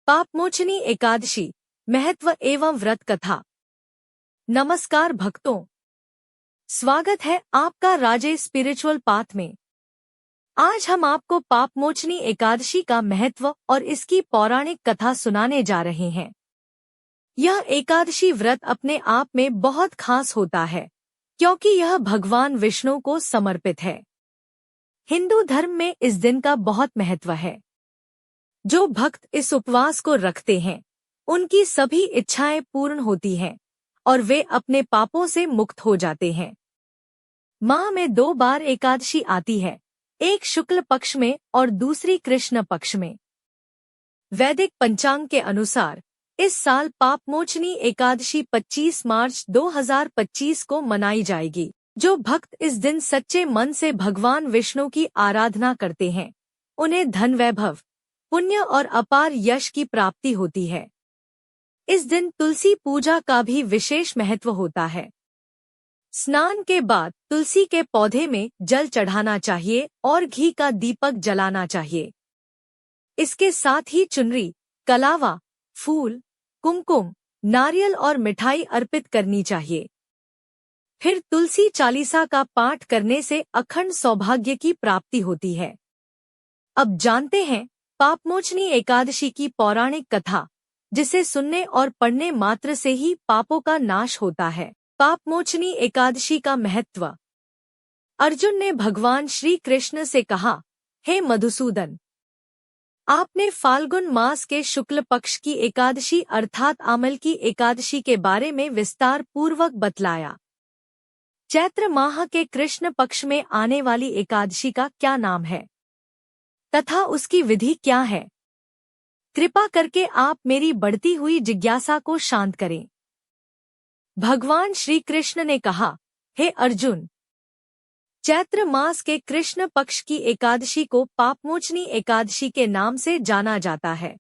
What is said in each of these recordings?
पापमोचनी एकादशी महत्व एवं व्रत कथा। नमस्कार भक्तों, स्वागत है आपका राजे स्पिरिचुअल पाथ में। आज हम आपको पापमोचनी एकादशी का महत्व और इसकी पौराणिक कथा सुनाने जा रहे हैं। यह एकादशी व्रत अपने आप में बहुत खास होता है क्योंकि यह भगवान विष्णु को समर्पित है। हिंदू धर्म में इस दिन का बहुत महत्व है। जो भक्त इस उपवास को रखते हैं उनकी सभी इच्छाएं पूर्ण होती हैं और वे अपने पापों से मुक्त हो जाते हैं। माह में 2 बार एकादशी आती है, एक शुक्ल पक्ष में और दूसरी कृष्ण पक्ष में। वैदिक पंचांग के अनुसार इस साल पापमोचनी एकादशी 25 मार्च 2025 को मनाई जाएगी। जो भक्त इस दिन सच्चे मन से भगवान विष्णु की आराधना करते हैं उन्हें धन वैभव, पुण्य और अपार यश की प्राप्ति होती है। इस दिन तुलसी पूजा का भी विशेष महत्व होता है। स्नान के बाद तुलसी के पौधे में जल चढ़ाना चाहिए और घी का दीपक जलाना चाहिए। इसके साथ ही चुनरी, कलावा, फूल, कुमकुम, नारियल और मिठाई अर्पित करनी चाहिए। फिर तुलसी चालीसा का पाठ करने से अखंड सौभाग्य की प्राप्ति होती है। अब जानते हैं पापमोचनी एकादशी की पौराणिक कथा, जिसे सुनने और पढ़ने मात्र से ही पापों का नाश होता है। पापमोचनी एकादशी का महत्व। अर्जुन ने भगवान श्री कृष्ण से कहा, हे मधुसूदन, आपने फाल्गुन मास के शुक्ल पक्ष की एकादशी अर्थात आमल की एकादशी के बारे में विस्तार पूर्वक बतलाया। चैत्र माह के कृष्ण पक्ष में आने वाली एकादशी का क्या नाम है तथा उसकी विधि क्या है? कृपा करके आप मेरी बढ़ती हुई जिज्ञासा को शांत करें। भगवान श्री कृष्ण ने कहा, हे अर्जुन, चैत्र मास के कृष्ण पक्ष की एकादशी को पापमोचनी एकादशी के नाम से जाना जाता है।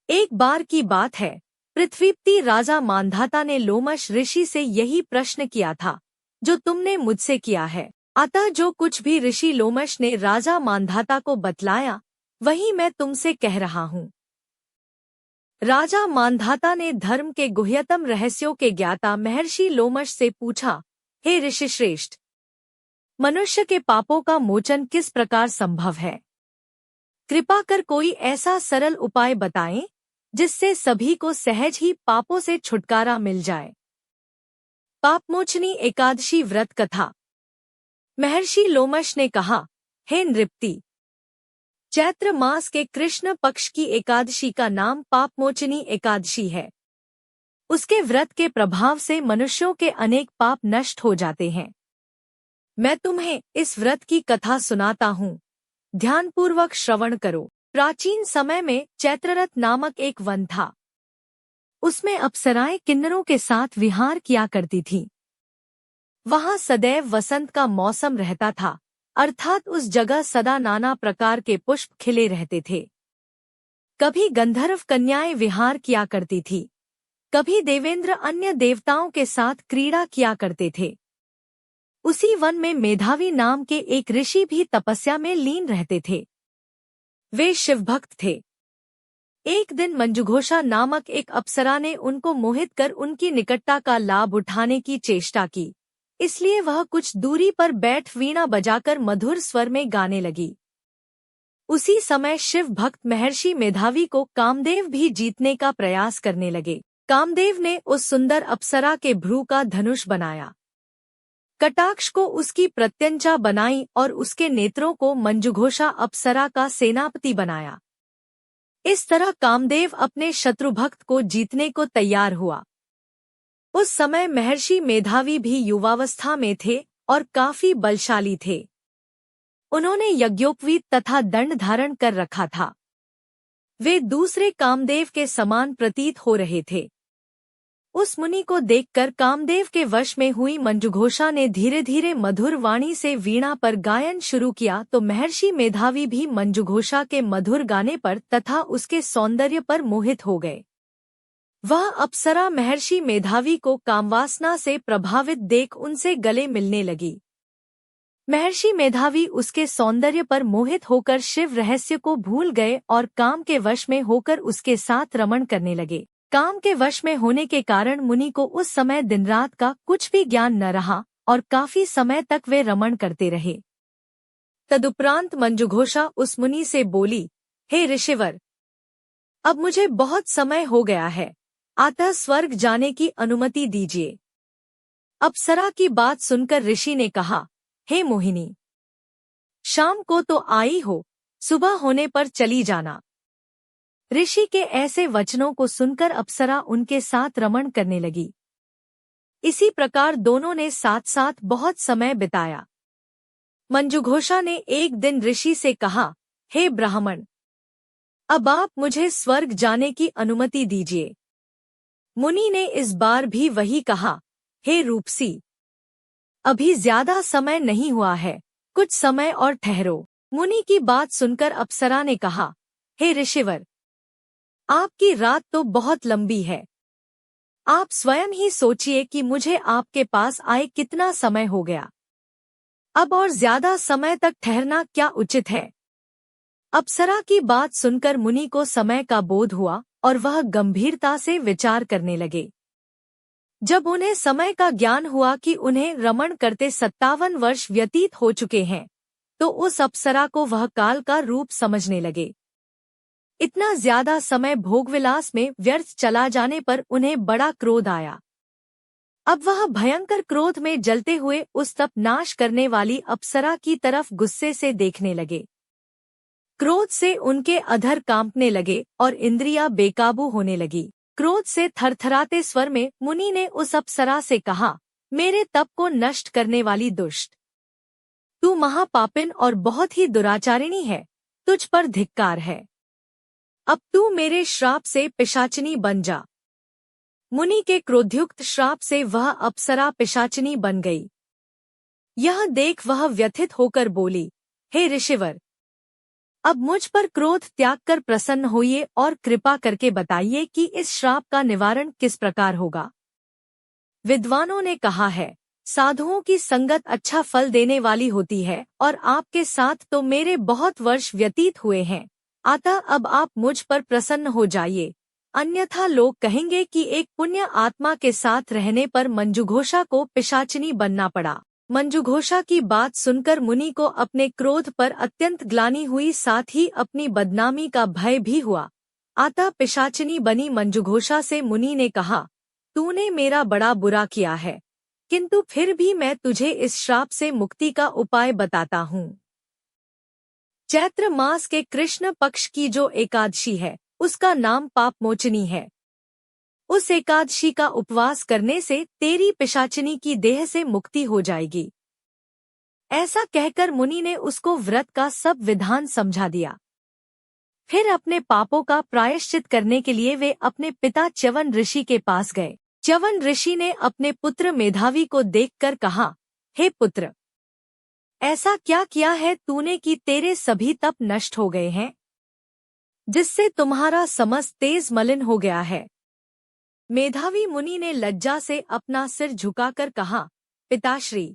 एक बार की बात है, पृथ्वीपति राजा मांधाता ने लोमश ऋषि से यही प्रश्न किया था जो तुमने मुझसे किया है। अतः जो कुछ भी ऋषि लोमश ने राजा मांधाता को बतलाया वही मैं तुमसे कह रहा हूँ। राजा मांधाता ने धर्म के गुह्यतम रहस्यों के ज्ञाता महर्षि लोमश से पूछा, हे ऋषि श्रेष्ठ, मनुष्य के पापों का मोचन किस प्रकार संभव है? कृपा कर कोई ऐसा सरल उपाय बताएं जिससे सभी को सहज ही पापों से छुटकारा मिल जाए। पापमोचनी एकादशी व्रत कथा। महर्षि लोमश ने कहा, हे नृपति, चैत्र मास के कृष्ण पक्ष की एकादशी का नाम पापमोचनी एकादशी है। उसके व्रत के प्रभाव से मनुष्यों के अनेक पाप नष्ट हो जाते हैं। मैं तुम्हें इस व्रत की कथा सुनाता हूँ, ध्यानपूर्वक श्रवण करो। प्राचीन समय में चैत्ररथ नामक एक वन था। उसमें अप्सराएं किन्नरों के साथ विहार किया करती थीं। वहाँ सदैव वसंत का मौसम रहता था, अर्थात उस जगह सदा नाना प्रकार के पुष्प खिले रहते थे। कभी गंधर्व कन्याएं विहार किया करती थी, कभी देवेंद्र अन्य देवताओं के साथ क्रीड़ा किया करते थे। उसी वन में मेधावी नाम के एक ऋषि भी तपस्या में लीन रहते थे। वे शिवभक्त थे। एक दिन मंजुघोषा नामक एक अप्सरा ने उनको मोहित कर उनकी निकटता का लाभ उठाने की चेष्टा की, इसलिए वह कुछ दूरी पर बैठ वीणा बजाकर मधुर स्वर में गाने लगी। उसी समय शिव भक्त महर्षि मेधावी को कामदेव भी जीतने का प्रयास करने लगे। कामदेव ने उस सुंदर अप्सरा के भ्रू का धनुष बनाया, कटाक्ष को उसकी प्रत्यंचा बनाई और उसके नेत्रों को मंजुघोषा अप्सरा का सेनापति बनाया। इस तरह कामदेव अपने शत्रुभक्त को जीतने को तैयार हुआ। उस समय महर्षि मेधावी भी युवावस्था में थे और काफी बलशाली थे। उन्होंने यज्ञोपवीत तथा दंड धारण कर रखा था। वे दूसरे कामदेव के समान प्रतीत हो रहे थे। उस मुनि को देखकर कामदेव के वश में हुई मंजुघोषा ने धीरे धीरे मधुर वाणी से वीणा पर गायन शुरू किया तो महर्षि मेधावी भी मंजुघोषा के मधुर गाने पर तथा उसके सौंदर्य पर मोहित हो गए। वह अप्सरा महर्षि मेधावी को कामवासना से प्रभावित देख उनसे गले मिलने लगी। महर्षि मेधावी उसके सौंदर्य पर मोहित होकर शिव रहस्य को भूल गए और काम के वश में होकर उसके साथ रमण करने लगे। काम के वश में होने के कारण मुनि को उस समय दिन रात का कुछ भी ज्ञान न रहा और काफी समय तक वे रमण करते रहे। तदुपरांत मंजुघोषा उस मुनि से बोली, हे ऋषिवर, अब मुझे बहुत समय हो गया है, अतः स्वर्ग जाने की अनुमति दीजिए। अप्सरा की बात सुनकर ऋषि ने कहा, हे मोहिनी, शाम को तो आई हो, सुबह होने पर चली जाना। ऋषि के ऐसे वचनों को सुनकर अप्सरा उनके साथ रमण करने लगी। इसी प्रकार दोनों ने साथ साथ बहुत समय बिताया। मंजुघोषा ने एक दिन ऋषि से कहा, हे ब्राह्मण, अब आप मुझे स्वर्ग जाने की अनुमति दीजिए। मुनि ने इस बार भी वही कहा, हे रूपसी, अभी ज्यादा समय नहीं हुआ है, कुछ समय और ठहरो। मुनि की बात सुनकर अप्सरा ने कहा, हे ऋषिवर, आपकी रात तो बहुत लंबी है। आप स्वयं ही सोचिए कि मुझे आपके पास आए कितना समय हो गया। अब और ज्यादा समय तक ठहरना क्या उचित है? अप्सरा की बात सुनकर मुनि को समय का बोध हुआ और वह गंभीरता से विचार करने लगे। जब उन्हें समय का ज्ञान हुआ कि उन्हें रमण करते 57 वर्ष व्यतीत हो चुके हैं, तो उस अप्सरा को वह काल का रूप समझने लगे। इतना ज्यादा समय भोगविलास में व्यर्थ चला जाने पर उन्हें बड़ा क्रोध आया। अब वह भयंकर क्रोध में जलते हुए उस तप नाश करने वाली अप्सरा की तरफ गुस्से से देखने लगे। क्रोध से उनके अधर कांपने लगे और इंद्रियां बेकाबू होने लगी। क्रोध से थरथराते स्वर में मुनि ने उस अप्सरा से कहा, मेरे तप को नष्ट करने वाली दुष्ट, तू महापापिन और बहुत ही दुराचारिणी है, तुझ पर धिक्कार है। अब तू मेरे श्राप से पिशाचिनी बन जा। मुनि के क्रोधयुक्त श्राप से वह अप्सरा पिशाचिनी बन गई। यह देख वह व्यथित होकर बोली, हे ऋषिवर, अब मुझ पर क्रोध त्याग कर प्रसन्न होइए और कृपा करके बताइए कि इस श्राप का निवारण किस प्रकार होगा। विद्वानों ने कहा है, साधुओं की संगत अच्छा फल देने वाली होती है और आपके साथ तो मेरे बहुत वर्ष व्यतीत हुए हैं, अतः अब आप मुझ पर प्रसन्न हो जाइए, अन्यथा लोग कहेंगे कि एक पुण्य आत्मा के साथ रहने पर मंजुघोषा को पिशाचिनी बनना पड़ा। मंजुघोषा की बात सुनकर मुनि को अपने क्रोध पर अत्यंत ग्लानि हुई, साथ ही अपनी बदनामी का भय भी हुआ। अतः पिशाचिनी बनी मंजुघोषा से मुनि ने कहा, तूने मेरा बड़ा बुरा किया है, किंतु फिर भी मैं तुझे इस श्राप से मुक्ति का उपाय बताता हूँ। चैत्र मास के कृष्ण पक्ष की जो एकादशी है, उसका नाम पापमोचनी है। उस एकादशी का उपवास करने से तेरी पिशाचिनी की देह से मुक्ति हो जाएगी। ऐसा कहकर मुनि ने उसको व्रत का सब विधान समझा दिया। फिर अपने पापों का प्रायश्चित करने के लिए वे अपने पिता च्यवन ऋषि के पास गए। च्यवन ऋषि ने अपने पुत्र मेधावी को देखकर कहा, हे पुत्र, ऐसा क्या किया है तूने कि तेरे सभी तप नष्ट हो गए हैं, जिससे तुम्हारा समस्त तेज मलिन हो गया है। मेधावी मुनि ने लज्जा से अपना सिर झुकाकर कहा, पिताश्री,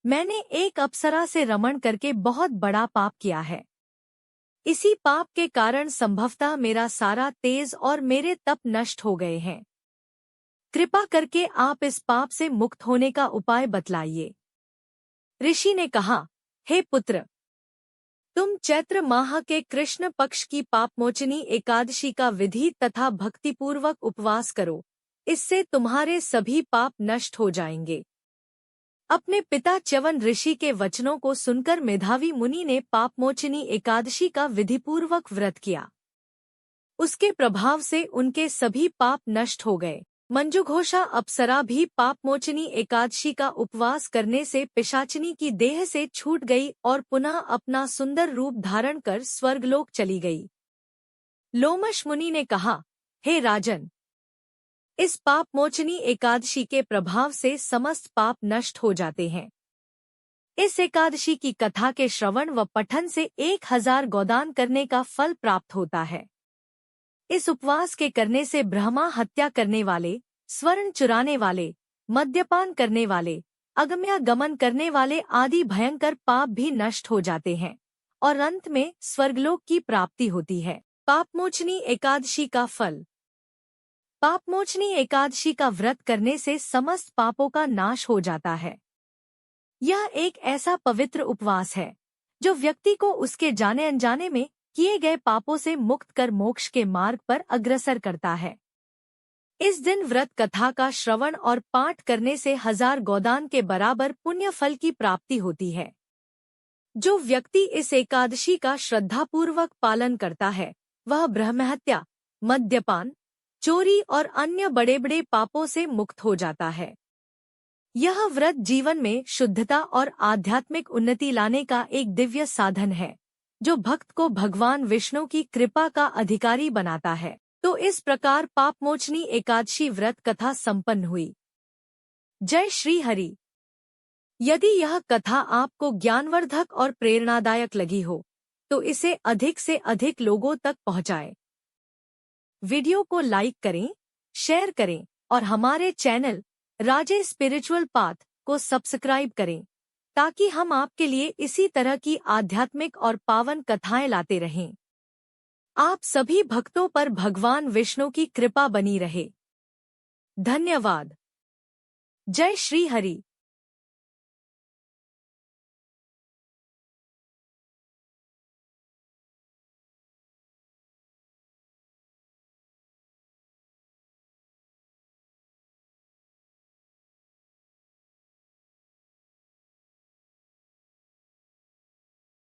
मैंने एक अप्सरा से रमण करके बहुत बड़ा पाप किया है। इसी पाप के कारण संभवतः मेरा सारा तेज और मेरे तप नष्ट हो गए हैं। कृपा करके आप इस पाप से मुक्त होने का उपाय बतलाइए। ऋषि ने कहा, हे पुत्र, तुम चैत्र माह के कृष्ण पक्ष की पापमोचनी एकादशी का विधि तथा भक्तिपूर्वक उपवास करो, इससे तुम्हारे सभी पाप नष्ट हो जाएंगे। अपने पिता च्यवन ऋषि के वचनों को सुनकर मेधावी मुनि ने पापमोचनी एकादशी का विधिपूर्वक व्रत किया। उसके प्रभाव से उनके सभी पाप नष्ट हो गए। मंजुघोषा अप्सरा भी पापमोचनी एकादशी का उपवास करने से पिशाचिनी की देह से छूट गई और पुनः अपना सुंदर रूप धारण कर स्वर्गलोक चली गई। लोमश मुनि ने कहा, हे राजन, इस पापमोचनी एकादशी के प्रभाव से समस्त पाप नष्ट हो जाते हैं। इस एकादशी की कथा के श्रवण व पठन से 1000 गोदान करने का फल प्राप्त होता है। इस उपवास के करने से ब्रह्मा हत्या करने वाले, स्वर्ण चुराने वाले, मद्यपान करने वाले, अगम्यागमन करने वाले आदि भयंकर पाप भी नष्ट हो जाते हैं और अंत में स्वर्गलोक की प्राप्ति होती है। पापमोचनी एकादशी का फल। पापमोचनी एकादशी का व्रत करने से समस्त पापों का नाश हो जाता है। यह एक ऐसा पवित्र उपवास है जो व्यक्ति को उसके जाने अनजाने में किए गए पापों से मुक्त कर मोक्ष के मार्ग पर अग्रसर करता है। इस दिन व्रत कथा का श्रवण और पाठ करने से 1000 गोदान के बराबर पुण्य फल की प्राप्ति होती है। जो व्यक्ति इस एकादशी का श्रद्धापूर्वक पालन करता है वह ब्रह्महत्या, मद्यपान, चोरी और अन्य बड़े बड़े पापों से मुक्त हो जाता है। यह व्रत जीवन में शुद्धता और आध्यात्मिक उन्नति लाने का एक दिव्य साधन है जो भक्त को भगवान विष्णु की कृपा का अधिकारी बनाता है। तो इस प्रकार पापमोचनी एकादशी व्रत कथा संपन्न हुई। जय श्री हरि। यदि यह कथा आपको ज्ञानवर्धक और प्रेरणादायक लगी हो तो इसे अधिक से अधिक लोगों तक पहुंचाएं। वीडियो को लाइक करें, शेयर करें और हमारे चैनल राजे स्पिरिचुअल पाथ को सब्सक्राइब करें ताकि हम आपके लिए इसी तरह की आध्यात्मिक और पावन कथाएं लाते रहें। आप सभी भक्तों पर भगवान विष्णु की कृपा बनी रहे। धन्यवाद। जय श्री हरि।